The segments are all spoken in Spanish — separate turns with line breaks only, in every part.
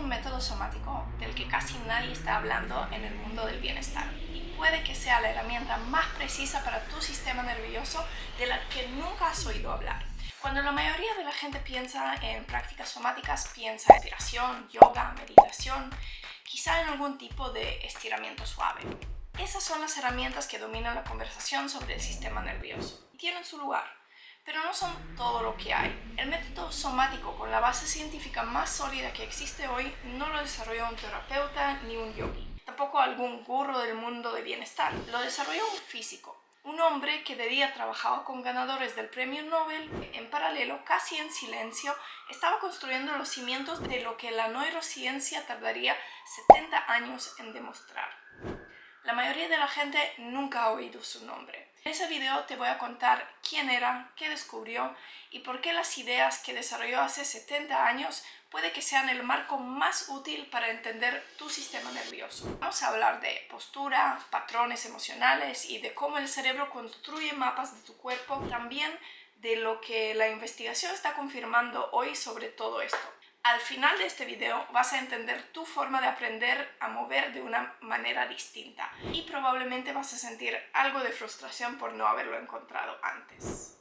un método somático del que casi nadie está hablando en el mundo del bienestar y puede que sea la herramienta más precisa para tu sistema nervioso de la que nunca has oído hablar. Cuando la mayoría de la gente piensa en prácticas somáticas, piensa en respiración, yoga, meditación, quizá en algún tipo de estiramiento suave. Esas son las herramientas que dominan la conversación sobre el sistema nervioso y tienen su lugar, pero no son todo lo que hay. El método somático con la base científica más sólida que existe hoy no lo desarrolló un terapeuta ni un yogi, tampoco algún gurú del mundo del bienestar. Lo desarrolló un físico, un hombre que de día trabajaba con ganadores del premio Nobel. En paralelo, casi en silencio, estaba construyendo los cimientos de lo que la neurociencia tardaría 70 años en demostrar. La mayoría de la gente nunca ha oído su nombre. En ese video te voy a contar quién era, qué descubrió y por qué las ideas que desarrolló hace 70 años puede que sean el marco más útil para entender tu sistema nervioso. Vamos a hablar de postura, patrones emocionales y de cómo el cerebro construye mapas de tu cuerpo, también de lo que la investigación está confirmando hoy sobre todo esto. Al final de este video vas a entender tu forma de aprender a mover de una manera distinta y probablemente vas a sentir algo de frustración por no haberlo encontrado antes.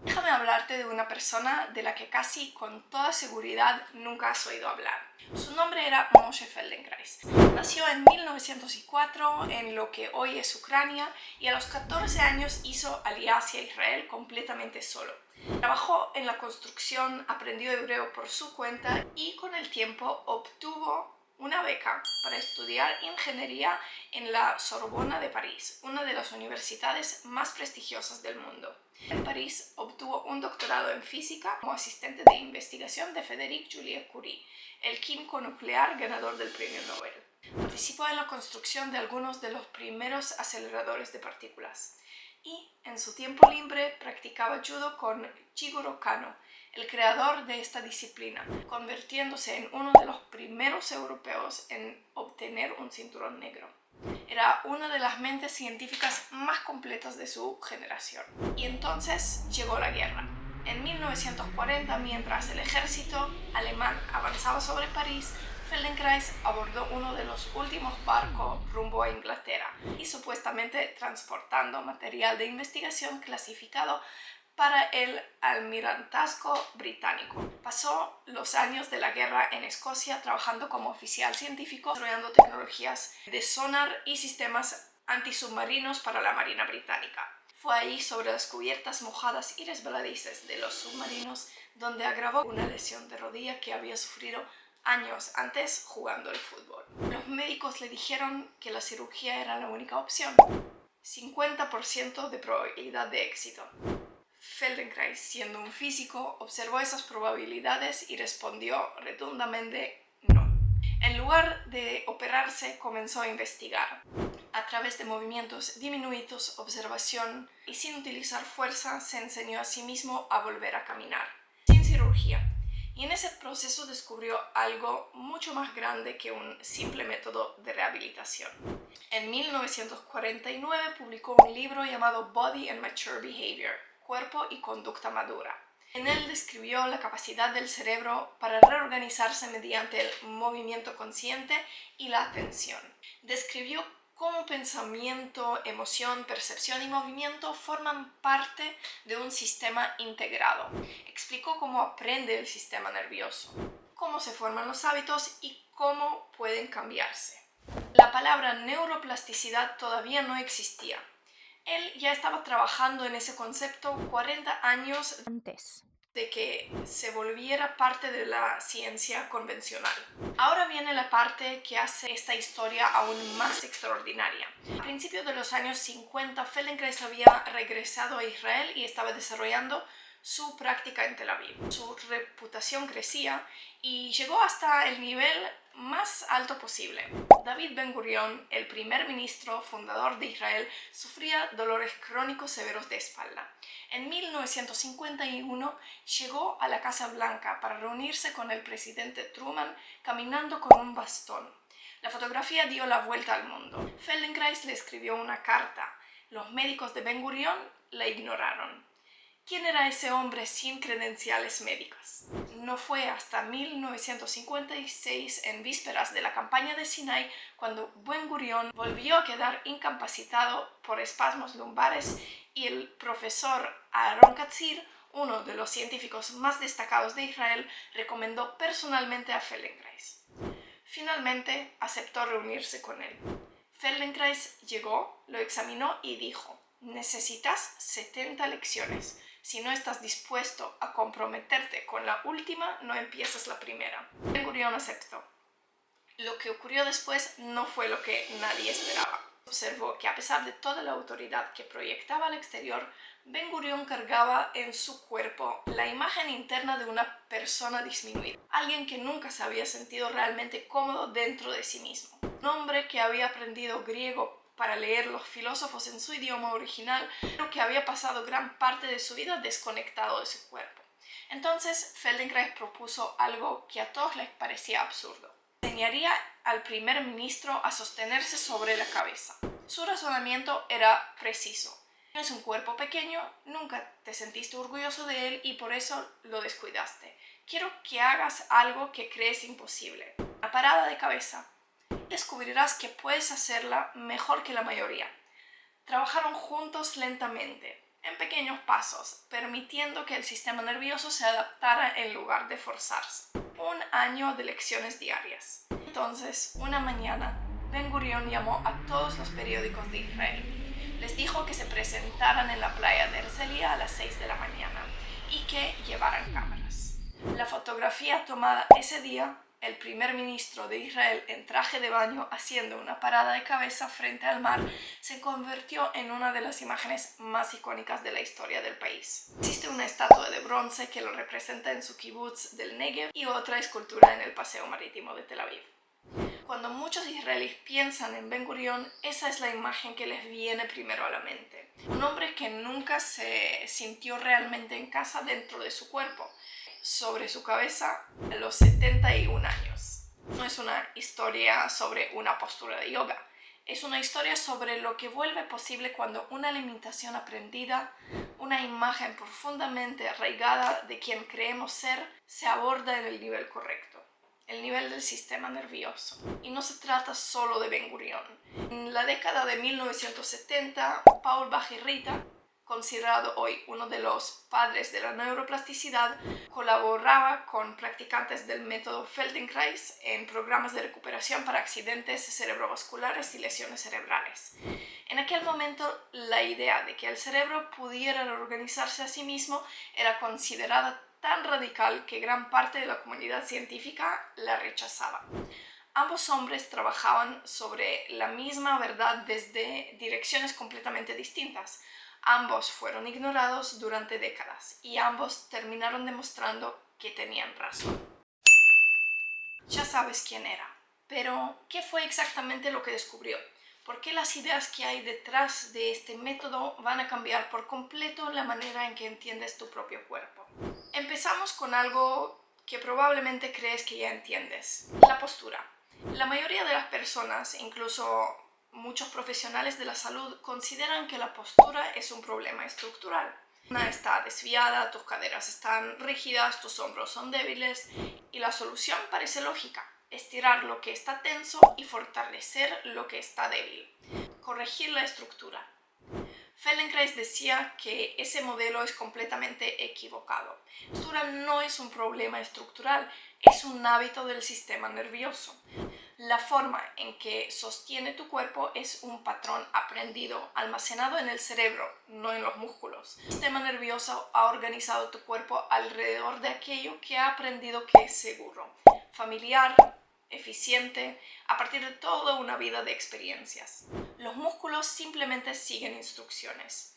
Déjame hablarte de una persona de la que casi con toda seguridad nunca has oído hablar. Su nombre era Moshe Feldenkrais. Nació en 1904 en lo que hoy es Ucrania y a los 14 años hizo Aliyá hacia Israel completamente solo. Trabajó en la construcción, aprendió hebreo por su cuenta y con el tiempo obtuvo una beca para estudiar ingeniería en la Sorbona de París, una de las universidades más prestigiosas del mundo. En París obtuvo un doctorado en física como asistente de investigación de Frédéric Joliot-Curie, el químico nuclear ganador del premio Nobel. Participó en la construcción de algunos de los primeros aceleradores de partículas y en su tiempo libre practicaba judo con Jigoro Kano, el creador de esta disciplina, convirtiéndose en uno de los primeros europeos en obtener un cinturón negro. Era una de las mentes científicas más completas de su generación. Y entonces llegó la guerra. En 1940, mientras el ejército alemán avanzaba sobre París, Feldenkrais abordó uno de los últimos barcos rumbo a Inglaterra y supuestamente transportando material de investigación clasificado para el almirantazgo británico. Pasó los años de la guerra en Escocia trabajando como oficial científico, desarrollando tecnologías de sonar y sistemas antisubmarinos para la Marina Británica. Fue ahí, sobre las cubiertas mojadas y resbaladizas de los submarinos, donde agravó una lesión de rodilla que había sufrido años antes jugando al fútbol. Los médicos le dijeron que la cirugía era la única opción. 50% de probabilidad de éxito. Feldenkrais, siendo un físico, observó esas probabilidades y respondió rotundamente no. En lugar de operarse, comenzó a investigar. A través de movimientos diminuidos, observación y sin utilizar fuerza, se enseñó a sí mismo a volver a caminar, sin cirugía. Y en ese proceso descubrió algo mucho más grande que un simple método de rehabilitación. En 1949 publicó un libro llamado Body and Mature Behavior, Cuerpo y Conducta Madura. En él describió la capacidad del cerebro para reorganizarse mediante el movimiento consciente y la atención. Describió cómo pensamiento, emoción, percepción y movimiento forman parte de un sistema integrado. Explicó cómo aprende el sistema nervioso, cómo se forman los hábitos y cómo pueden cambiarse. La palabra neuroplasticidad todavía no existía. Él ya estaba trabajando en ese concepto 40 años antes de que se volviera parte de la ciencia convencional. Ahora viene la parte que hace esta historia aún más extraordinaria. A principios de los años 50, Feldenkrais había regresado a Israel y estaba desarrollando su práctica en Tel Aviv. Su reputación crecía y llegó hasta el nivel más alto posible. David Ben-Gurión, el primer ministro fundador de Israel, sufría dolores crónicos severos de espalda. En 1951 llegó a la Casa Blanca para reunirse con el presidente Truman caminando con un bastón. La fotografía dio la vuelta al mundo. Feldenkrais le escribió una carta. Los médicos de Ben-Gurión la ignoraron. ¿Quién era ese hombre sin credenciales médicas? No fue hasta 1956, en vísperas de la campaña de Sinai, cuando Ben Gurión volvió a quedar incapacitado por espasmos lumbares y el profesor Aaron Katzir, uno de los científicos más destacados de Israel, recomendó personalmente a Feldenkrais. Finalmente aceptó reunirse con él. Feldenkrais llegó, lo examinó y dijo: necesitas 70 lecciones. Si no estás dispuesto a comprometerte con la última, no empiezas la primera. Ben Gurión aceptó. Lo que ocurrió después no fue lo que nadie esperaba. Observó que a pesar de toda la autoridad que proyectaba al exterior, Ben Gurión cargaba en su cuerpo la imagen interna de una persona disminuida, alguien que nunca se había sentido realmente cómodo dentro de sí mismo, un hombre que había aprendido griego para leer los filósofos en su idioma original, pero que había pasado gran parte de su vida desconectado de su cuerpo. Entonces Feldenkrais propuso algo que a todos les parecía absurdo. Enseñaría al primer ministro a sostenerse sobre la cabeza. Su razonamiento era preciso. Tienes un cuerpo pequeño, nunca te sentiste orgulloso de él y por eso lo descuidaste. Quiero que hagas algo que crees imposible. Una parada de cabeza. Descubrirás que puedes hacerla mejor que la mayoría. Trabajaron juntos lentamente, en pequeños pasos, permitiendo que el sistema nervioso se adaptara en lugar de forzarse. Un año de lecciones diarias. Entonces, una mañana, Ben Gurión llamó a todos los periódicos de Israel. Les dijo que se presentaran en la playa de Herzliya a las 6 de la mañana y que llevaran cámaras. La fotografía tomada ese día, el primer ministro de Israel en traje de baño haciendo una parada de cabeza frente al mar, se convirtió en una de las imágenes más icónicas de la historia del país. Existe una estatua de bronce que lo representa en su kibutz del Negev y otra escultura en el paseo marítimo de Tel Aviv. Cuando muchos israelíes piensan en Ben Gurión, esa es la imagen que les viene primero a la mente. Un hombre que nunca se sintió realmente en casa dentro de su cuerpo, sobre su cabeza a los 71 años. No es una historia sobre una postura de yoga, es una historia sobre lo que vuelve posible cuando una limitación aprendida, una imagen profundamente arraigada de quien creemos ser, se aborda en el nivel correcto, el nivel del sistema nervioso. Y no se trata solo de Ben Gurión. En la década de 1970, Paul Bach-y-Rita, considerado hoy uno de los padres de la neuroplasticidad, colaboraba con practicantes del método Feldenkrais en programas de recuperación para accidentes cerebrovasculares y lesiones cerebrales. En aquel momento, la idea de que el cerebro pudiera reorganizarse a sí mismo era considerada tan radical que gran parte de la comunidad científica la rechazaba. Ambos hombres trabajaban sobre la misma verdad desde direcciones completamente distintas. Ambos fueron ignorados durante décadas y ambos terminaron demostrando que tenían razón. Ya sabes quién era, pero ¿qué fue exactamente lo que descubrió? ¿Por qué las ideas que hay detrás de este método van a cambiar por completo la manera en que entiendes tu propio cuerpo? Empezamos con algo que probablemente crees que ya entiendes: la postura. La mayoría de las personas, incluso muchos profesionales de la salud, consideran que la postura es un problema estructural. Una está desviada, tus caderas están rígidas, tus hombros son débiles y la solución parece lógica: estirar lo que está tenso y fortalecer lo que está débil. Corregir la estructura. Feldenkrais decía que ese modelo es completamente equivocado. La postura no es un problema estructural, es un hábito del sistema nervioso. La forma en que sostiene tu cuerpo es un patrón aprendido, almacenado en el cerebro, no en los músculos. El sistema nervioso ha organizado tu cuerpo alrededor de aquello que ha aprendido que es seguro, familiar, eficiente, a partir de toda una vida de experiencias. Los músculos simplemente siguen instrucciones.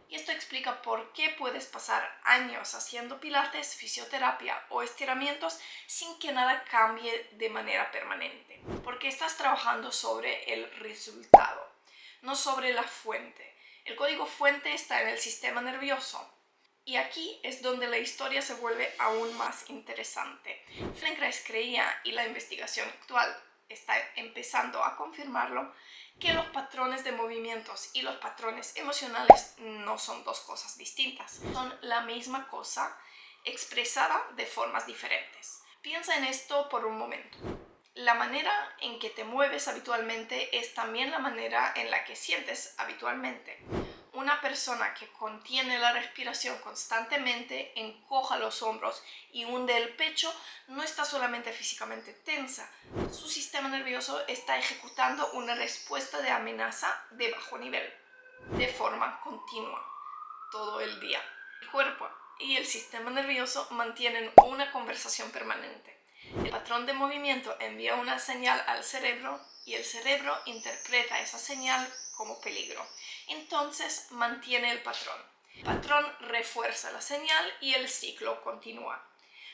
Y esto explica por qué puedes pasar años haciendo pilates, fisioterapia o estiramientos sin que nada cambie de manera permanente. Porque estás trabajando sobre el resultado, no sobre la fuente. El código fuente está en el sistema nervioso. Y aquí es donde la historia se vuelve aún más interesante. Feldenkrais creía, y la investigación actual está empezando a confirmarlo, que los patrones de movimientos y los patrones emocionales no son dos cosas distintas, son la misma cosa expresada de formas diferentes. Piensa en esto por un momento. La manera en que te mueves habitualmente es también la manera en la que sientes habitualmente. Una persona que contiene la respiración constantemente, encoja los hombros y hunde el pecho, no está solamente físicamente tensa. Su sistema nervioso está ejecutando una respuesta de amenaza de bajo nivel, de forma continua, todo el día. El cuerpo y el sistema nervioso mantienen una conversación permanente. El patrón de movimiento envía una señal al cerebro y el cerebro interpreta esa señal como peligro. Entonces mantiene el patrón. El patrón refuerza la señal y el ciclo continúa.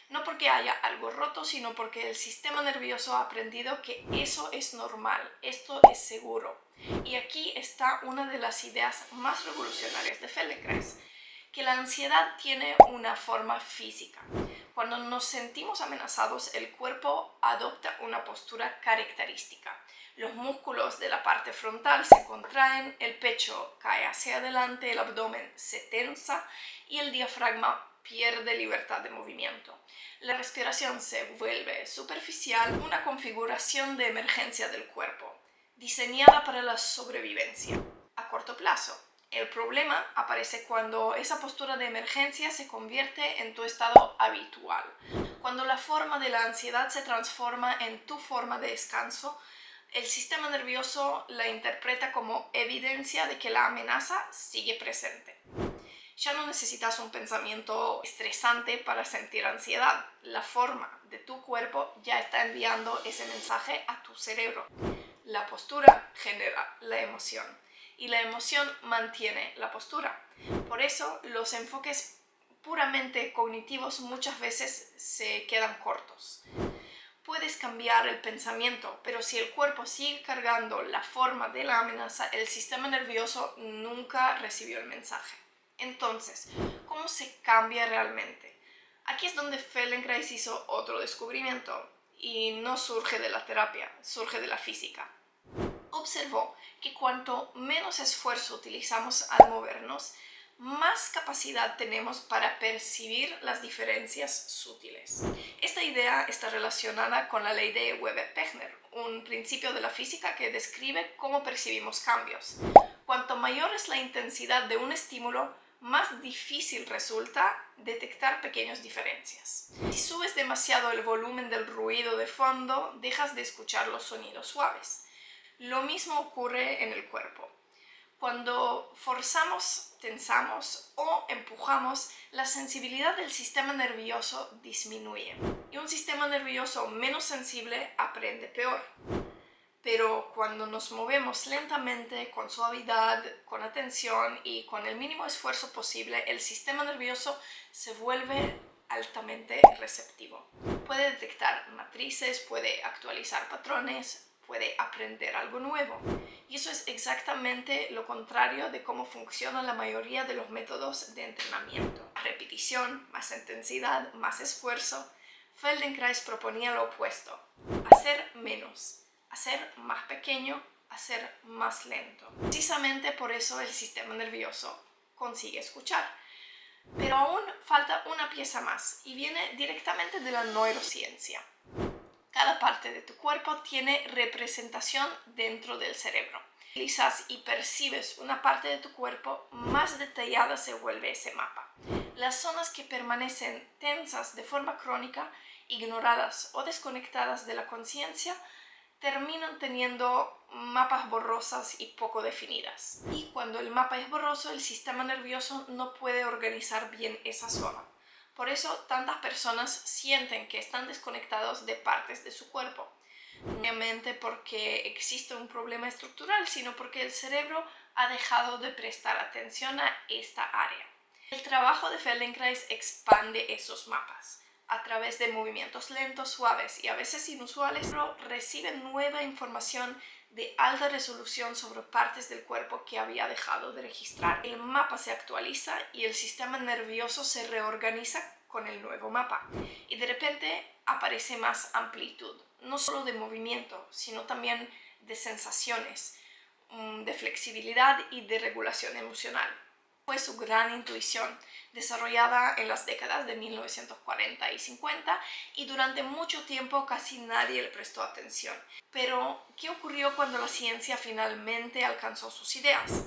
No porque haya algo roto, sino porque el sistema nervioso ha aprendido que eso es normal, esto es seguro. Y aquí está una de las ideas más revolucionarias de Feldenkrais, que la ansiedad tiene una forma física. Cuando nos sentimos amenazados, el cuerpo adopta una postura característica. Los músculos de la parte frontal se contraen, el pecho cae hacia adelante, el abdomen se tensa y el diafragma pierde libertad de movimiento. La respiración se vuelve superficial, una configuración de emergencia del cuerpo, diseñada para la sobrevivencia a corto plazo. El problema aparece cuando esa postura de emergencia se convierte en tu estado habitual, cuando la forma de la ansiedad se transforma en tu forma de descanso. El sistema nervioso la interpreta como evidencia de que la amenaza sigue presente. Ya no necesitas un pensamiento estresante para sentir ansiedad. La forma de tu cuerpo ya está enviando ese mensaje a tu cerebro. La postura genera la emoción y la emoción mantiene la postura. Por eso los enfoques puramente cognitivos muchas veces se quedan cortos. Puedes cambiar el pensamiento, pero si el cuerpo sigue cargando la forma de la amenaza, el sistema nervioso nunca recibió el mensaje. Entonces, ¿cómo se cambia realmente? Aquí es donde Feldenkrais hizo otro descubrimiento y no surge de la terapia, surge de la física. Observó que cuanto menos esfuerzo utilizamos al movernos, más capacidad tenemos para percibir las diferencias sutiles. Esta idea está relacionada con la ley de Weber-Pechner, un principio de la física que describe cómo percibimos cambios. Cuanto mayor es la intensidad de un estímulo, más difícil resulta detectar pequeñas diferencias. Si subes demasiado el volumen del ruido de fondo, dejas de escuchar los sonidos suaves. Lo mismo ocurre en el cuerpo. Cuando forzamos, tensamos o empujamos, la sensibilidad del sistema nervioso disminuye. Y un sistema nervioso menos sensible aprende peor. Pero cuando nos movemos lentamente, con suavidad, con atención y con el mínimo esfuerzo posible, el sistema nervioso se vuelve altamente receptivo. Puede detectar matrices, puede actualizar patrones, puede aprender algo nuevo. Y eso es exactamente lo contrario de cómo funcionan la mayoría de los métodos de entrenamiento. Repetición, más intensidad, más esfuerzo. Feldenkrais proponía lo opuesto: hacer menos, hacer más pequeño, hacer más lento. Precisamente por eso el sistema nervioso consigue escuchar. Pero aún falta una pieza más y viene directamente de la neurociencia. Cada parte de tu cuerpo tiene representación dentro del cerebro. Analizas y percibes una parte de tu cuerpo, más detallada se vuelve ese mapa. Las zonas que permanecen tensas de forma crónica, ignoradas o desconectadas de la conciencia, terminan teniendo mapas borrosas y poco definidas. Y cuando el mapa es borroso, el sistema nervioso no puede organizar bien esa zona. Por eso tantas personas sienten que están desconectados de partes de su cuerpo. No obviamente porque existe un problema estructural, sino porque el cerebro ha dejado de prestar atención a esta área. El trabajo de Feldenkrais expande esos mapas. A través de movimientos lentos, suaves y a veces inusuales, recibe nueva información de alta resolución sobre partes del cuerpo que había dejado de registrar. El mapa se actualiza y el sistema nervioso se reorganiza con el nuevo mapa. Y de repente aparece más amplitud, no solo de movimiento, sino también de sensaciones, de flexibilidad y de regulación emocional. Fue su gran intuición, desarrollada en las décadas de 1940 y 50, y durante mucho tiempo casi nadie le prestó atención. Pero, ¿qué ocurrió cuando la ciencia finalmente alcanzó sus ideas?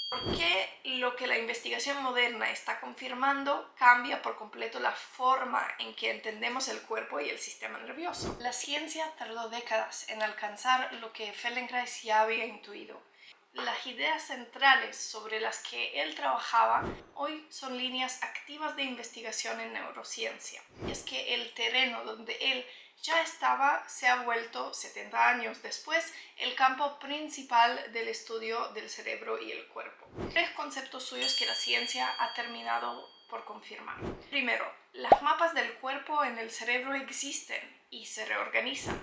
¿Por qué lo que la investigación moderna está confirmando cambia por completo la forma en que entendemos el cuerpo y el sistema nervioso? La ciencia tardó décadas en alcanzar lo que Feldenkrais ya había intuido. Las ideas centrales sobre las que él trabajaba hoy son líneas activas de investigación en neurociencia. Es que el terreno donde él ya estaba se ha vuelto, 70 años después, el campo principal del estudio del cerebro y el cuerpo. 3 conceptos suyos que la ciencia ha terminado por confirmar. Primero, los mapas del cuerpo en el cerebro existen y se reorganizan.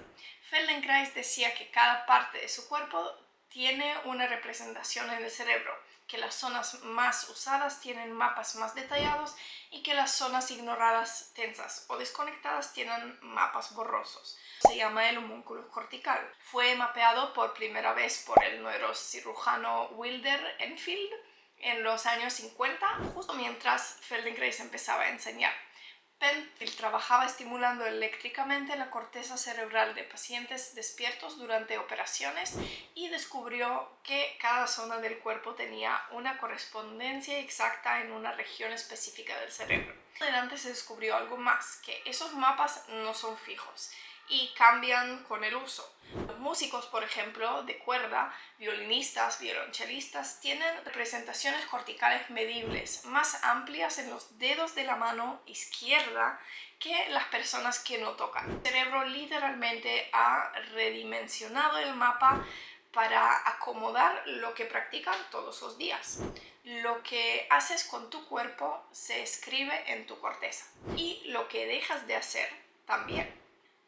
Feldenkrais decía que cada parte de su cuerpo tiene una representación en el cerebro, que las zonas más usadas tienen mapas más detallados y que las zonas ignoradas, tensas o desconectadas tienen mapas borrosos. Se llama el homúnculo cortical. Fue mapeado por primera vez por el neurocirujano Wilder Enfield en los años 50, justo mientras Feldenkrais empezaba a enseñar. Penfield trabajaba estimulando eléctricamente la corteza cerebral de pacientes despiertos durante operaciones y descubrió que cada zona del cuerpo tenía una correspondencia exacta en una región específica del cerebro. Adelante se descubrió algo más, que esos mapas no son fijos y cambian con el uso. Los músicos, por ejemplo, de cuerda, violinistas, violonchelistas, tienen representaciones corticales medibles más amplias en los dedos de la mano izquierda que las personas que no tocan. El cerebro literalmente ha redimensionado el mapa para acomodar lo que practican todos los días. Lo que haces con tu cuerpo se escribe en tu corteza y lo que dejas de hacer también.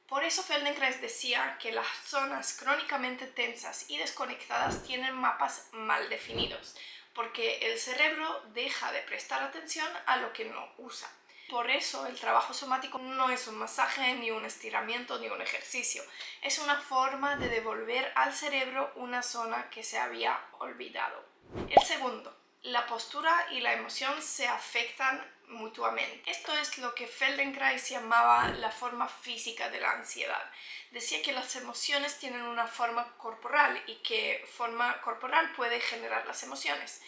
Por eso Feldenkrais decía que las zonas crónicamente tensas y desconectadas tienen mapas mal definidos, porque el cerebro deja de prestar atención a lo que no usa. Por eso el trabajo somático no es un masaje, ni un estiramiento, ni un ejercicio. Es una forma de devolver al cerebro una zona que se había olvidado. El segundo, la postura y la emoción se afectan mutuamente. Esto es lo que Feldenkrais llamaba la forma física de la ansiedad. Decía que las emociones tienen una forma corporal y que forma corporal puede generar las emociones.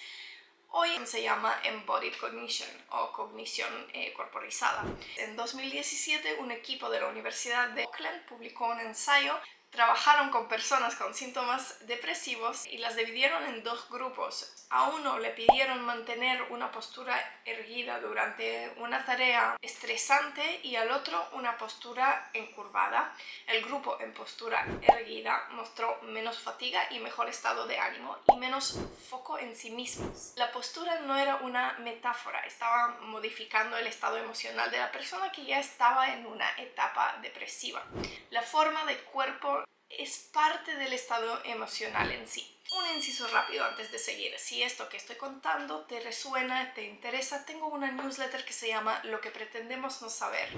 Hoy se llama Embodied Cognition o cognición corporizada. En 2017 un equipo de la Universidad de Auckland publicó un ensayo. Trabajaron con personas con síntomas depresivos y las dividieron en 2 grupos. A uno le pidieron mantener una postura erguida durante una tarea estresante y al otro una postura encurvada. El grupo en postura erguida mostró menos fatiga y mejor estado de ánimo y menos foco en sí mismos. La postura no era una metáfora, estaba modificando el estado emocional de la persona que ya estaba en una etapa depresiva. La forma de cuerpo es parte del estado emocional en sí. Un inciso rápido antes de seguir. Si esto que estoy contando te resuena, te interesa, tengo una newsletter que se llama Lo que pretendemos no saber.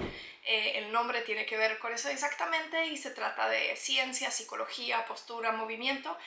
El nombre tiene que ver con eso exactamente y se trata de ciencia, psicología, postura, movimiento.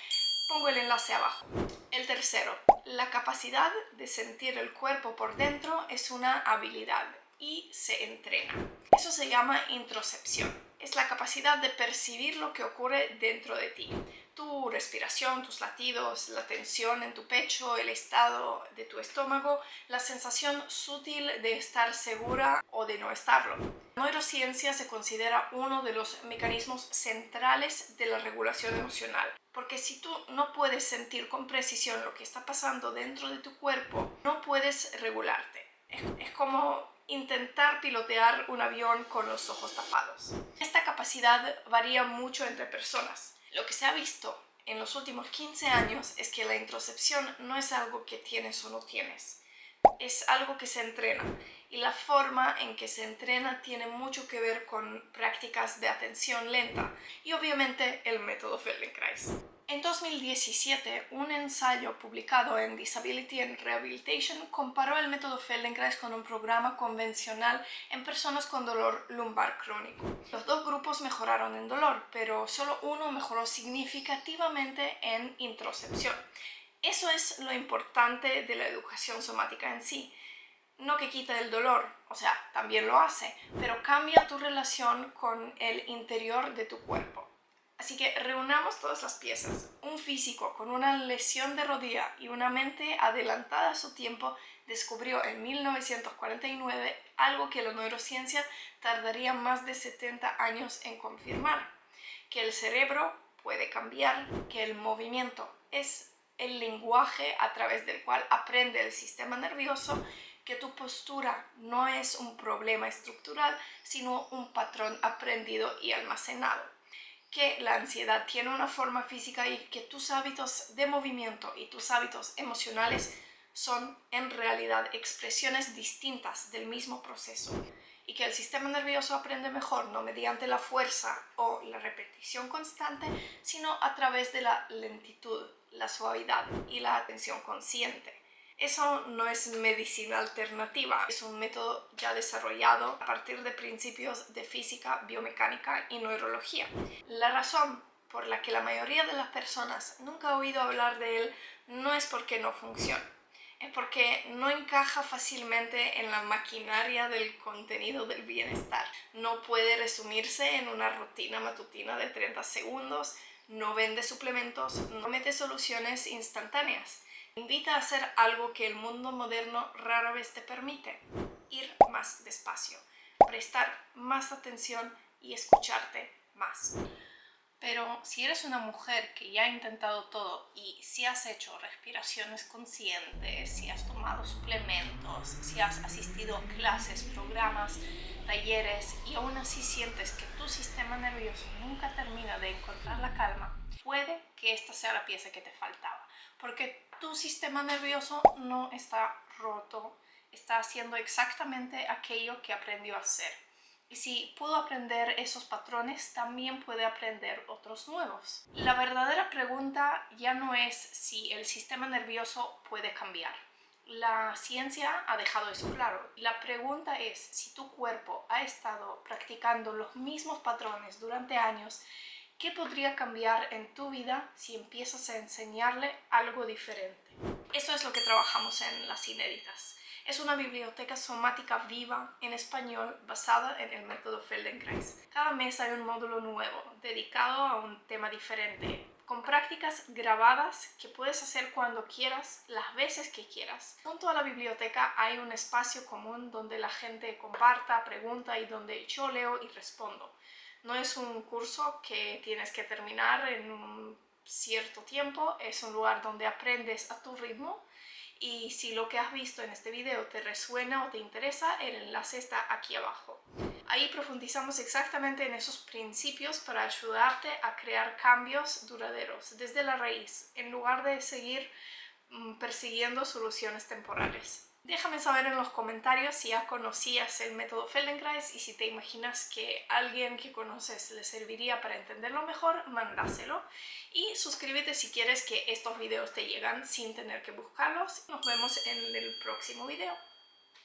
Pongo el enlace abajo. El tercero, la capacidad de sentir el cuerpo por dentro es una habilidad y se entrena. Eso se llama introcepción. Es la capacidad de percibir lo que ocurre dentro de ti. Tu respiración, tus latidos, la tensión en tu pecho, el estado de tu estómago, la sensación sutil de estar segura o de no estarlo. La neurociencia se considera uno de los mecanismos centrales de la regulación emocional. Porque si tú no puedes sentir con precisión lo que está pasando dentro de tu cuerpo, no puedes regularte. Es como intentar pilotear un avión con los ojos tapados. Esta capacidad varía mucho entre personas. Lo que se ha visto en los últimos 15 años es que la introcepción no es algo que tienes o no tienes. Es algo que se entrena y la forma en que se entrena tiene mucho que ver con prácticas de atención lenta y obviamente el método Feldenkrais. En 2017, un ensayo publicado en Disability and Rehabilitation comparó el método Feldenkrais con un programa convencional en personas con dolor lumbar crónico. Los dos grupos mejoraron en dolor, pero solo uno mejoró significativamente en introcepción. Eso es lo importante de la educación somática en sí. No que quite el dolor, o sea, también lo hace, pero cambia tu relación con el interior de tu cuerpo. Así que reunamos todas las piezas. Un físico con una lesión de rodilla y una mente adelantada a su tiempo descubrió en 1949 algo que la neurociencia tardaría más de 70 años en confirmar: que el cerebro puede cambiar, que el movimiento es el lenguaje a través del cual aprende el sistema nervioso, que tu postura no es un problema estructural, sino un patrón aprendido y almacenado, que la ansiedad tiene una forma física y que tus hábitos de movimiento y tus hábitos emocionales son en realidad expresiones distintas del mismo proceso, y que el sistema nervioso aprende mejor no mediante la fuerza o la repetición constante, sino a través de la lentitud, la suavidad y la atención consciente. Eso no es medicina alternativa, es un método ya desarrollado a partir de principios de física, biomecánica y neurología. La razón por la que la mayoría de las personas nunca ha oído hablar de él no es porque no funciona, es porque no encaja fácilmente en la maquinaria del contenido del bienestar. No puede resumirse en una rutina matutina de 30 segundos, no vende suplementos, no mete soluciones instantáneas. Invita a hacer algo que el mundo moderno rara vez te permite: ir más despacio, prestar más atención y escucharte más. Pero si eres una mujer que ya ha intentado todo y si has hecho respiraciones conscientes, si has tomado suplementos, si has asistido a clases, programas, talleres y aún así sientes que tu sistema nervioso nunca termina de encontrar la calma, puede que esta sea la pieza que te faltaba, porque tu sistema nervioso no está roto, está haciendo exactamente aquello que aprendió a hacer. Y si pudo aprender esos patrones, también puede aprender otros nuevos. La verdadera pregunta ya no es si el sistema nervioso puede cambiar. La ciencia ha dejado eso claro. La pregunta es si tu cuerpo ha estado practicando los mismos patrones durante años. ¿Qué podría cambiar en tu vida si empiezas a enseñarle algo diferente? Eso es lo que trabajamos en Las Inéditas. Es una biblioteca somática viva en español basada en el método Feldenkrais. Cada mes hay un módulo nuevo dedicado a un tema diferente, con prácticas grabadas que puedes hacer cuando quieras, las veces que quieras. Junto a la biblioteca hay un espacio común donde la gente comparta, pregunta y donde yo leo y respondo. No es un curso que tienes que terminar en un cierto tiempo, es un lugar donde aprendes a tu ritmo. Y si lo que has visto en este video te resuena o te interesa, el enlace está aquí abajo. Ahí profundizamos exactamente en esos principios para ayudarte a crear cambios duraderos desde la raíz, en lugar de seguir persiguiendo soluciones temporales. Déjame saber en los comentarios si ya conocías el método Feldenkrais y si te imaginas que a alguien que conoces le serviría para entenderlo mejor, mándaselo. Y suscríbete si quieres que estos videos te lleguen sin tener que buscarlos. Nos vemos en el próximo video.